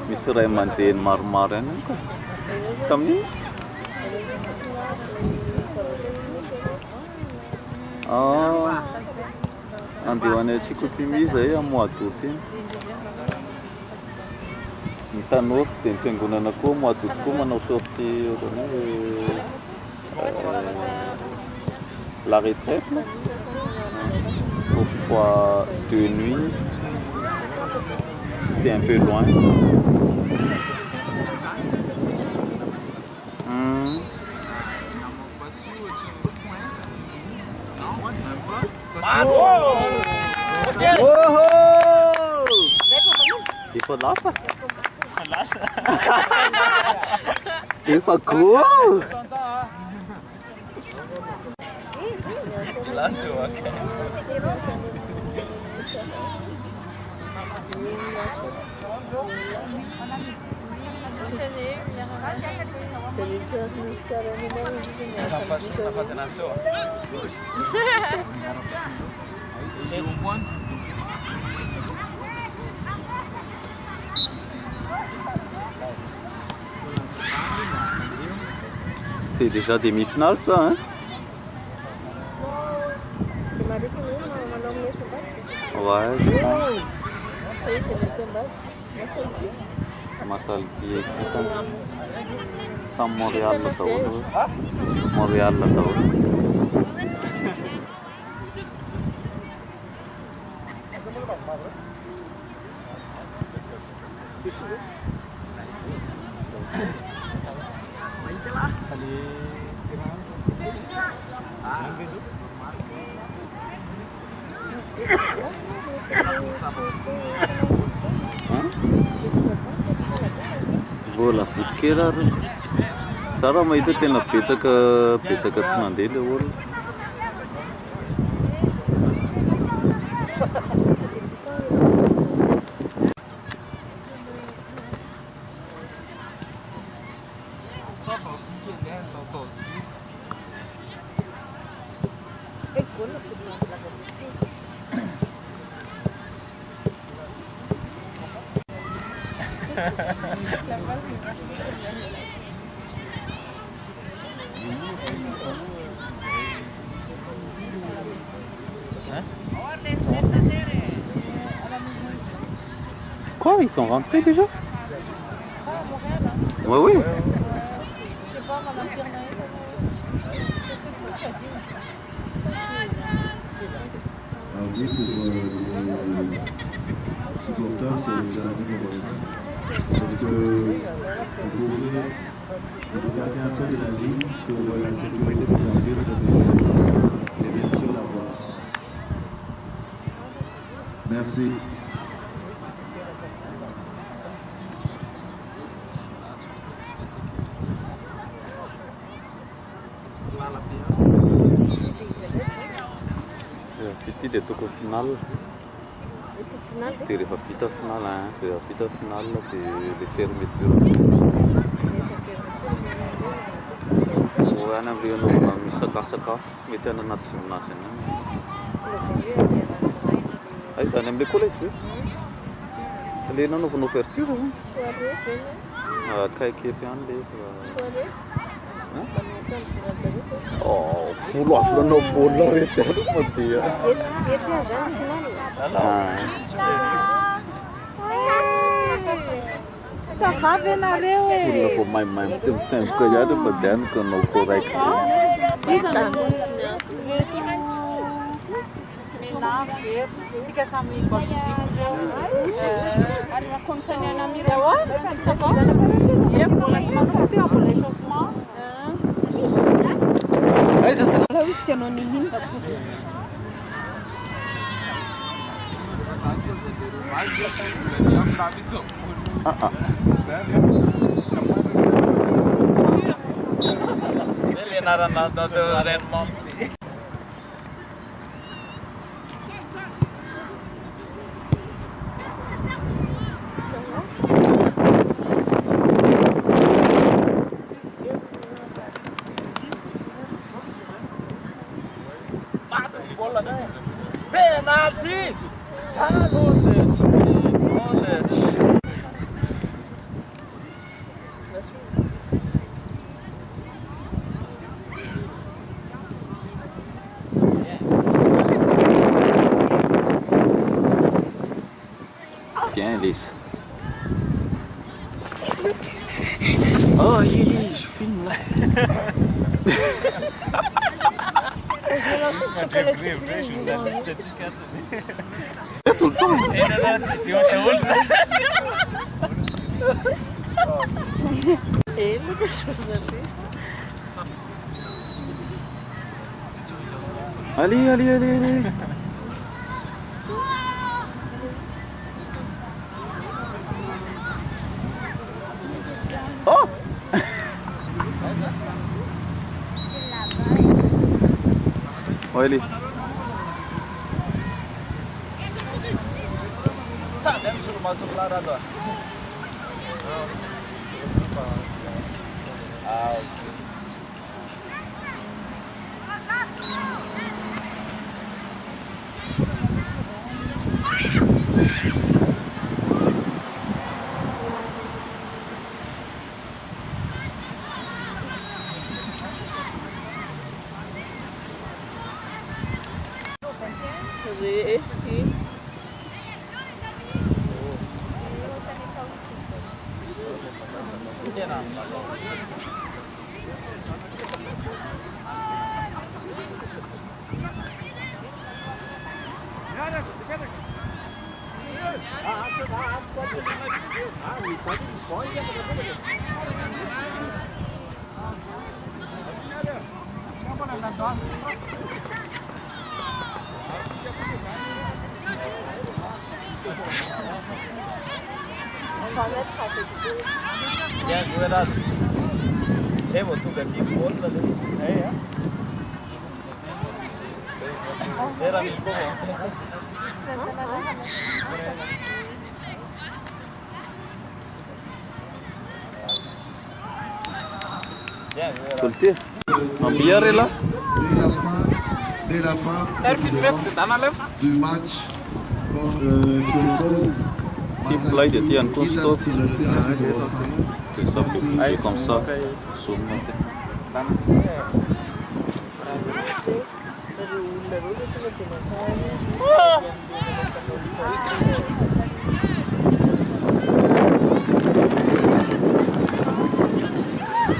misy ray aman-dreny maromaro ihany ko tamin'iny. Andeha ho any Tsikotimi zay amin'ny mois d'août iny. Ny tanora dia ny fiangonana koa mois d'août koa manao sortie la retraite pour 2 nuits. C'est un peu loin. Efa lasa? Efa cool! C'est déjà demi-finale ça, hein? Ouais, je pense. Masalki kita sama Montréal lah tahu. Montréal lah tahu. Bola fitsikery ary. Tsara mahita tena betsaka tsy mandeha ilay olona. Quoi? Ils sont rentrés déjà? Ouais, oui. Oui, pour les supporters, c'est les amis parce que vous pouvez observer un peu de la ligne pour la sécurité des arbitres et bien sûr la voix. Merci. Fiti dia toko final. Dia rehefa vita final, dia vita final dia le fermeture. Any amin'ireo misy sakafosakafo mety any anaty gymnase any. Ay zany amin'ilay koa izy io. Ilay nanaovanao ouverture zany. Akaiky eto ihany ilay folo avy baolina rehetra mandeha. Ça va venareo e. Olona vao maimay mitsemboka ihany mandeha no kanao correct. Tsika samy bolsiko ary rakontsany anamireo ça va? Ie, mbola tsy mahafaty mbola échauffement. Raha izy tsy anao ninino Penalty! Knowledge. Bien, Elise. Oh, je filme là. É tout le temps. Ele que jornalista. Allez, allez, allez, allez. Oh! Olha ele. Tak, dia suruh masuk lara tu. Dia juara. Saya waktu ganti pun lalu saya. Saya ramai kok. Soltei. Não biar lá. Dès la fin du match, Tipo play de tian com stop. il a fait un Tu só que comme ça. Zoom.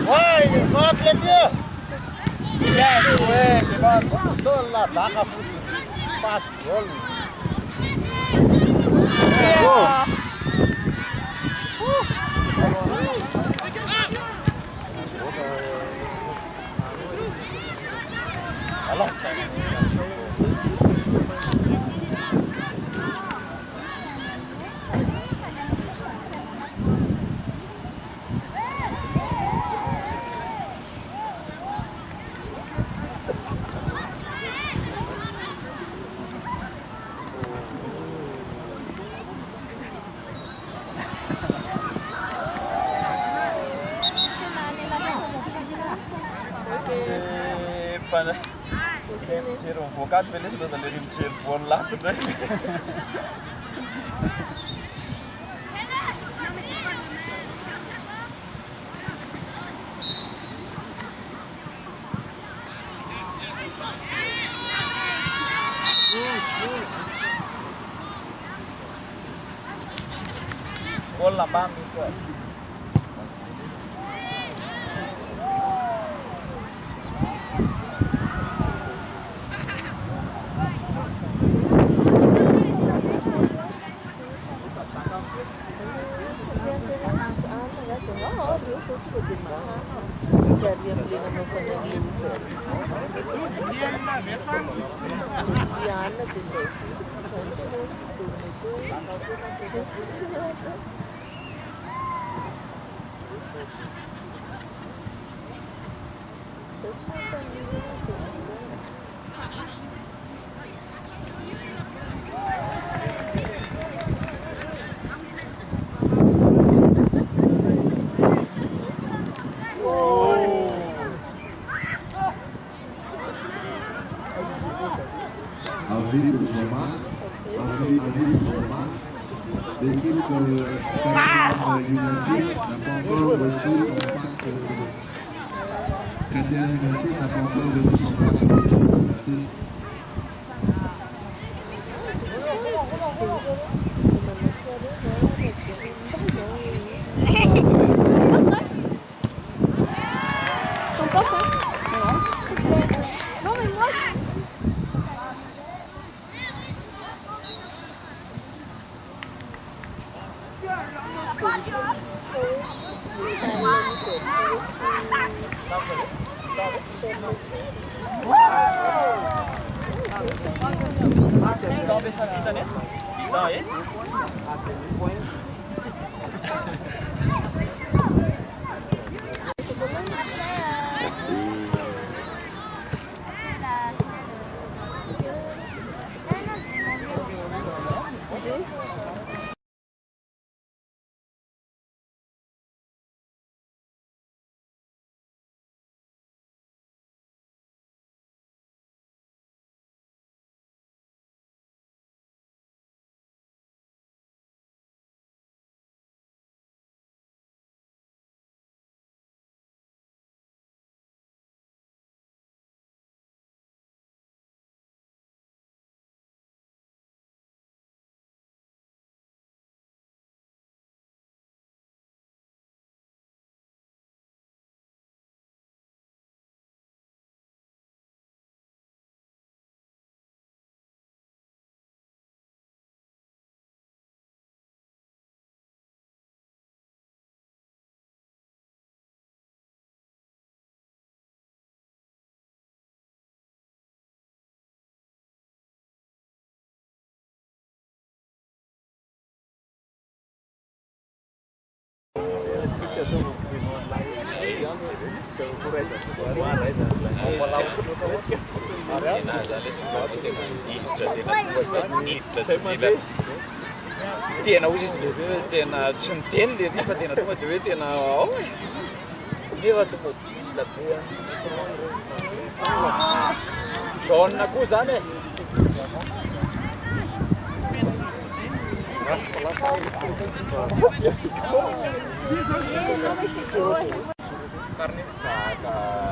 Oi, mata dia. Yes, ué, passa. Tola, taca futi. Faz gol. Alô. Para ser um focado feliz, mas ali não tinha bom lado, né? Gol na banda, isso. Diana, Alvin bersama Alvin bersama Bekir ke United dan Pongkol Bekir Ompan ke Kajian United dan Pongkol Bekir Ompan ke United. Tena hozy izy dia tena tsy niteny le rifa tena tonga dia hoe tena ao e. Nefa tonga dia be jaune koa zany e. Karena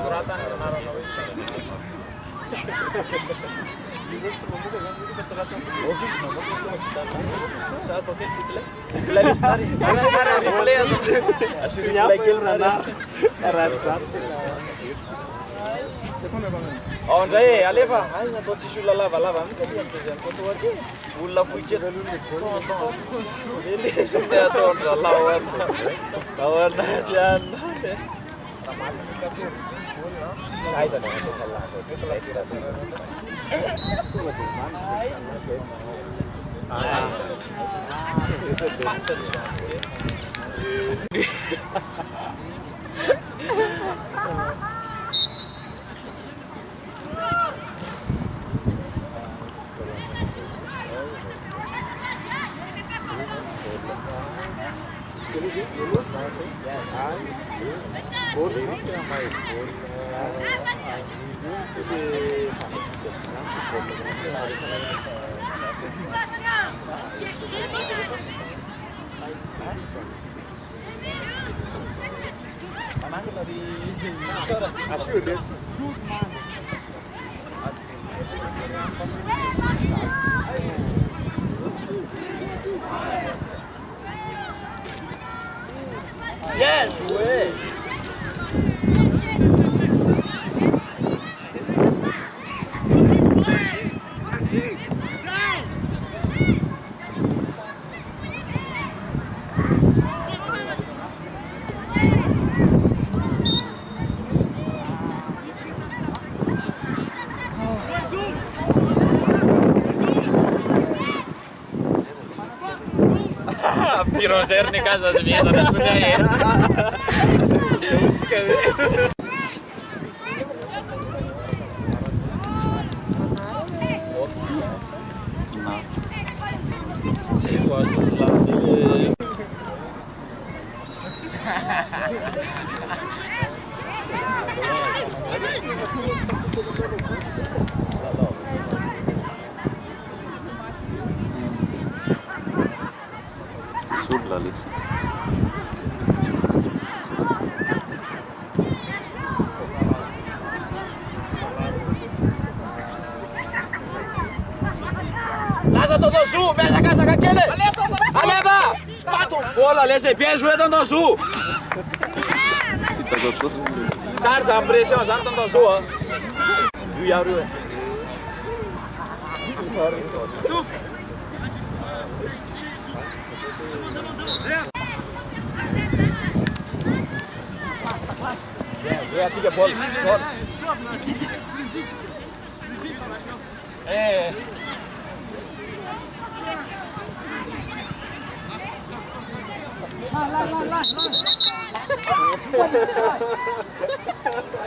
suratan narana hoe André, alefa, natao tsisy olona lavalava mihitsy aty amin'izay toa aty. Olona fohy kely. Lesy ataondra ao anaty anona. Aizana mampiasa Yes, way. Pirozer ny kazo azy miezana tsony e. Otsika hoe. Na. Zay vao azo lahy. Sud la lista. Laza Tonton Zou, mexe a casa com aquele! Aleva! Bate um bola, laissez bien jouer Tonton Zou! Si t'as d'autres choses? Tsara zany pression zany Tonton Zou a. Io iaho reo e. Bien joué atsika bola. Eh.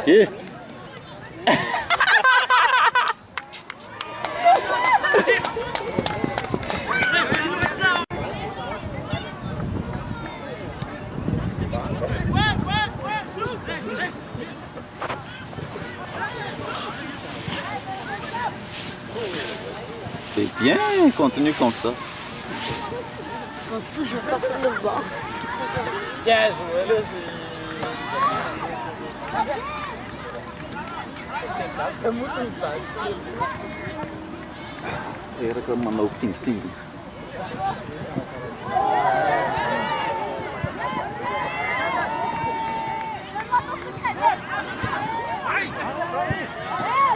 Que? C'est bien, continue comme ça. On se toujours pas sur le banc. Bien joué, là, c'est muito insight. Era ka manao tingting.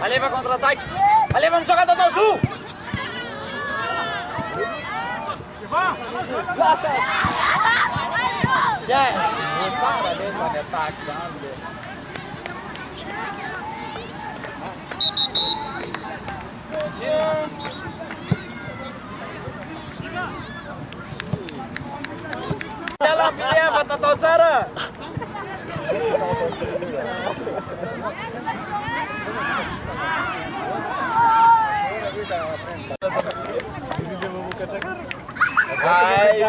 Aleva contra-ataque. Aleva, vamos jogar Tonton Zou. Nossa! Bien! Tsara lesy ny attaque zany le. Miala fatao tsara! Ai!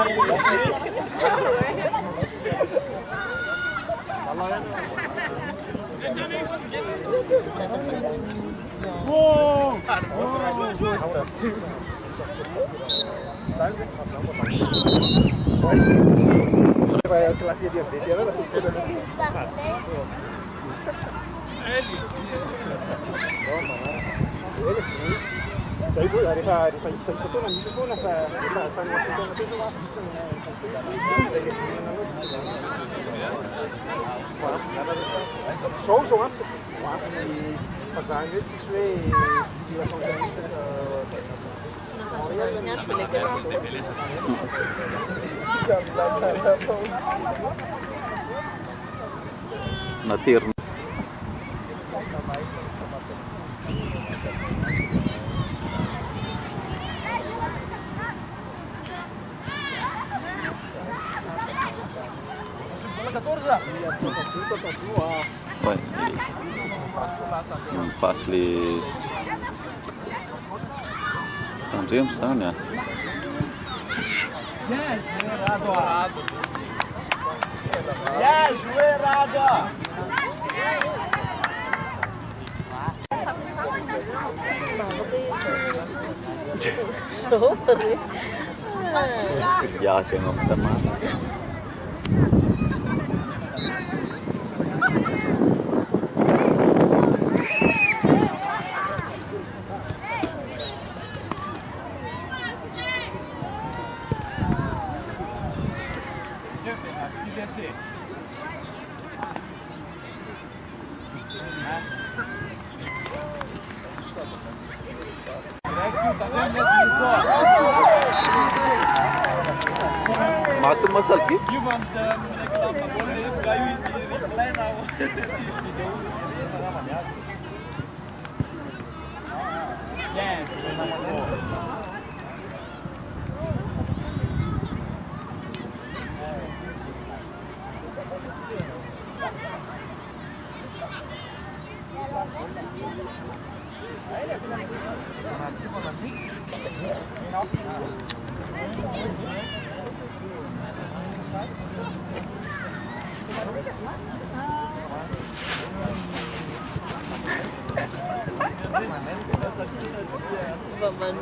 Vai kelasnya dia beda lah. Saya pun hari satu nanti itu nak tanya itu show kan? Pas angin sesuai Natir. Ouais, on passe les tandem sana. Bien joué, Rada! Sofre. Ya siya ng tama. Matu masal ki? Sa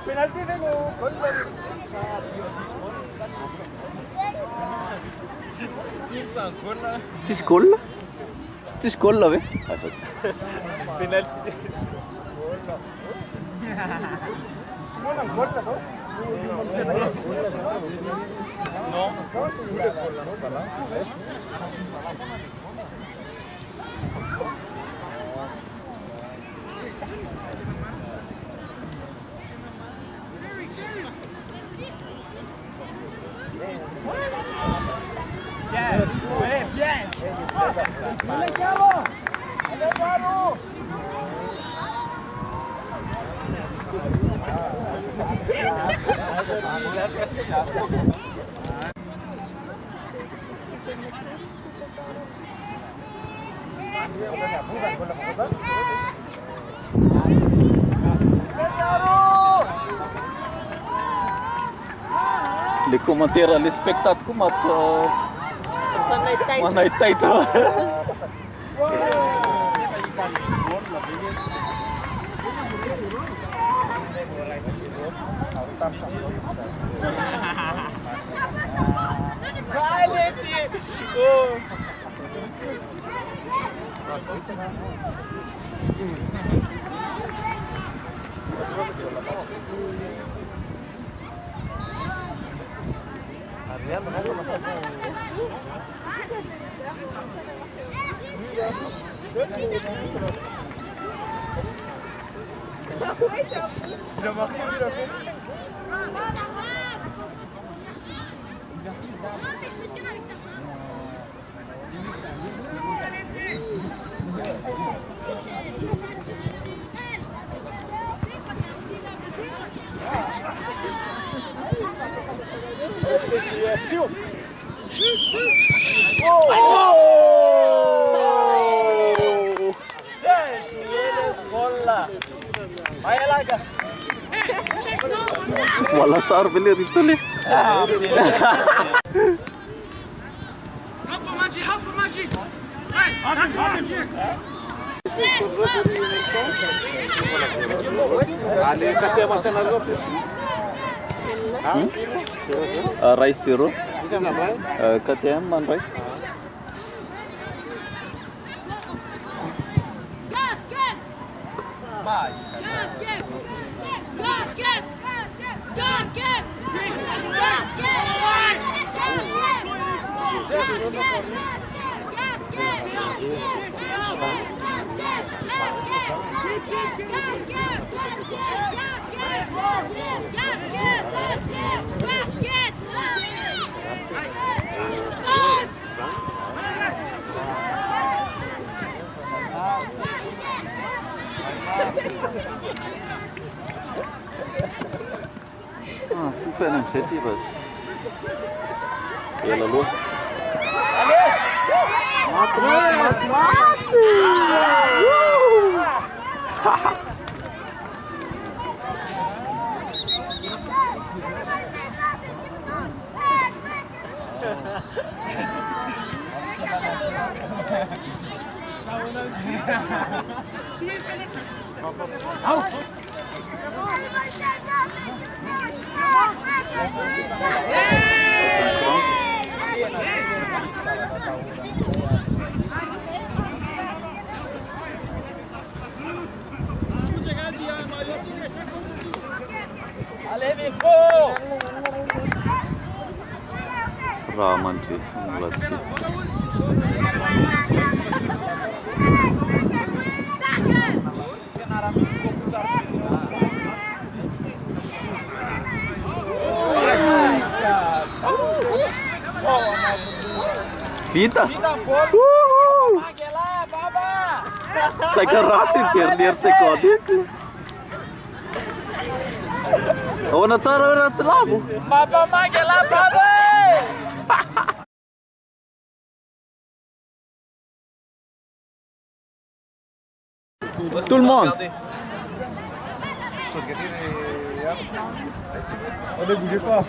penalty din mo. Gol ba? Ci scolla ve? Penalty. Mo nang gol na to? No. Yes, bien. Les commentaires, les spectateurs, comment on a été Voilà ça, revenez rito le. Rice zero. KTM man right? Zufällig im Set was. Ja, los. Raman sih, let's see. Vita! Sai că rați internier se code. Ona țară rați labu. Baba magela baba! Tout le monde. Ne bougez pas.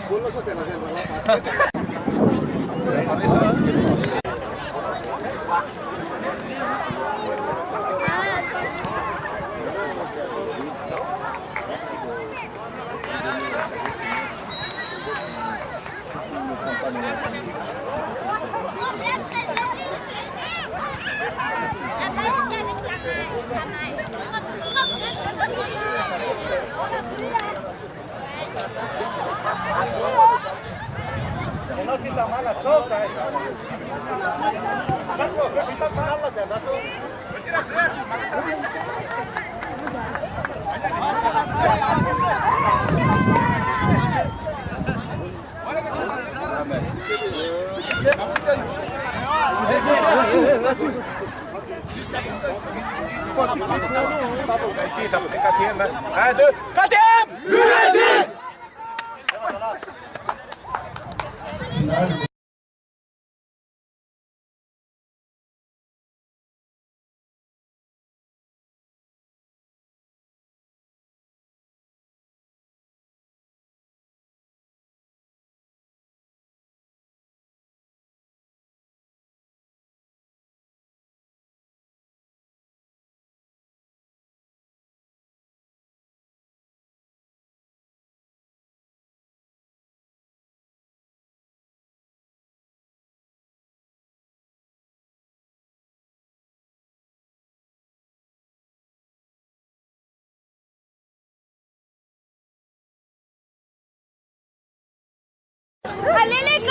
Allez les gars!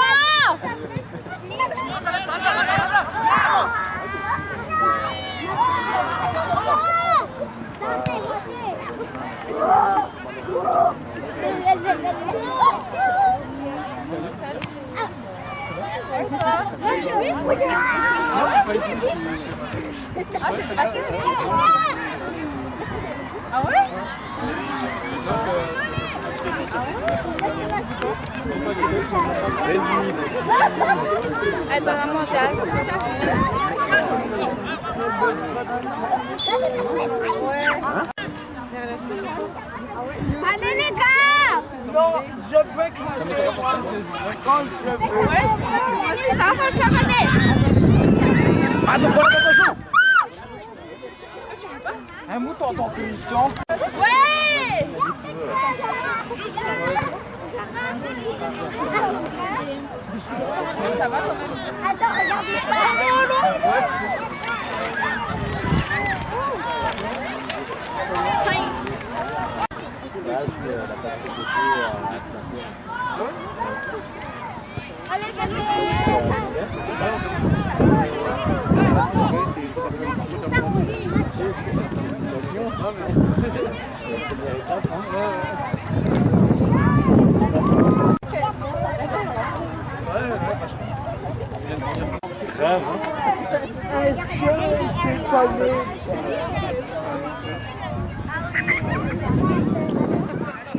Ah ouais? Elle donne à manger à allez les gars! Non, je peux que Ça va s'arrêter! un mouton dans plus de temps. Ouais! Ça va quand même. Attends, regarde pas. Allez,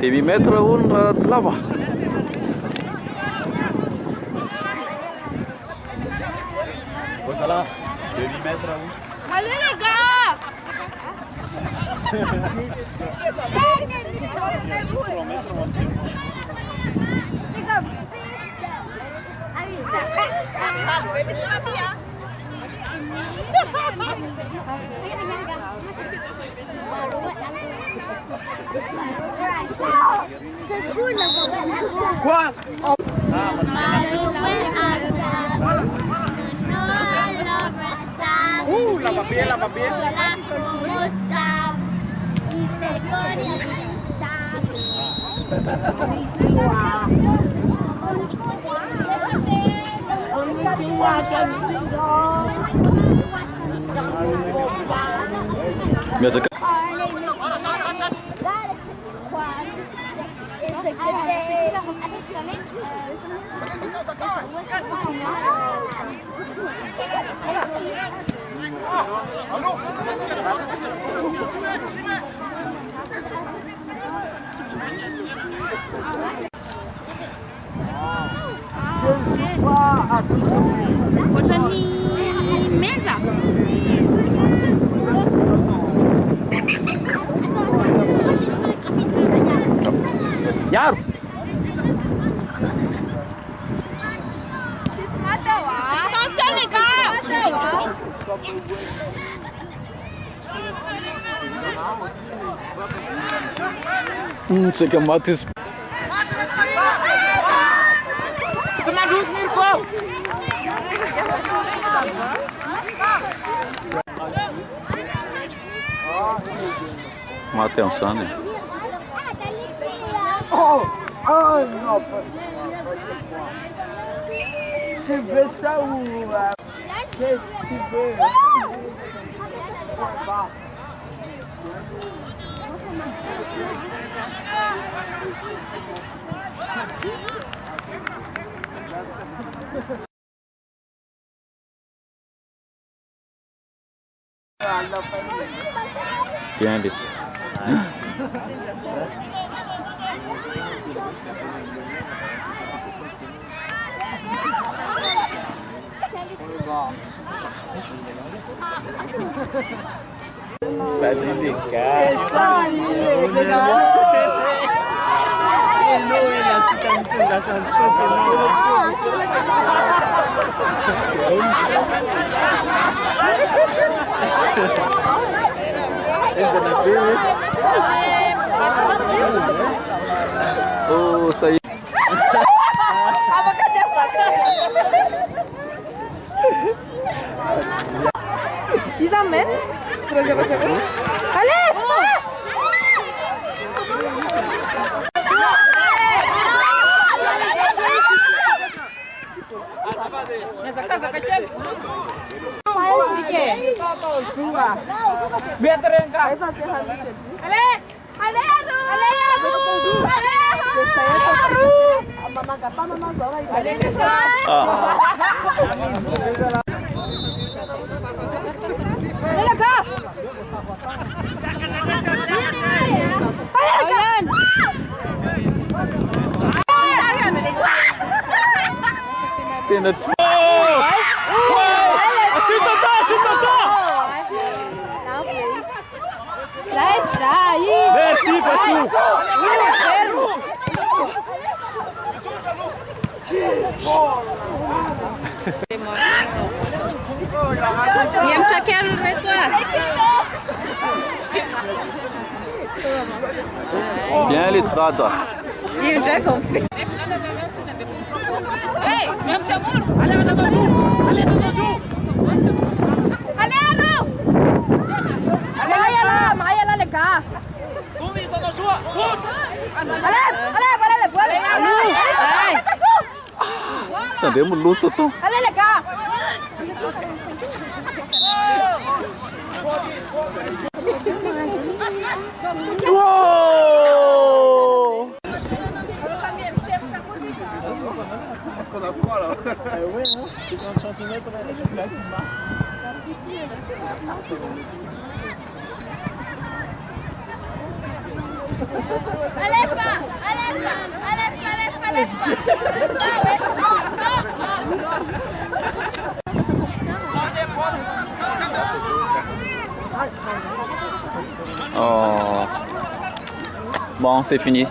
Demi metr hono raha tsy lava. allez les gars! C'est cool là. Quoi? Lava bien, lava bien. Miasa Może ni meza. Yaro! Attention les gars! C'est que Mathis. C'est ma douce Mirko! Uma atenção, né? Oh non, tu veux ça ou tu veux Bien, Alice. Salut les gars! Salut les gars! Oh, ça y est. Ils emmènent. Allez! Pena de Merci, Passou! Viens checker avec toi. Bien, Alice, va toi. E o Jeff fait. Hey, viens te amor. Allez, allez, Maya lá, legal. Tendemos luta, tô. Allez, legal. Uou! Oh. Bon, c'est fini.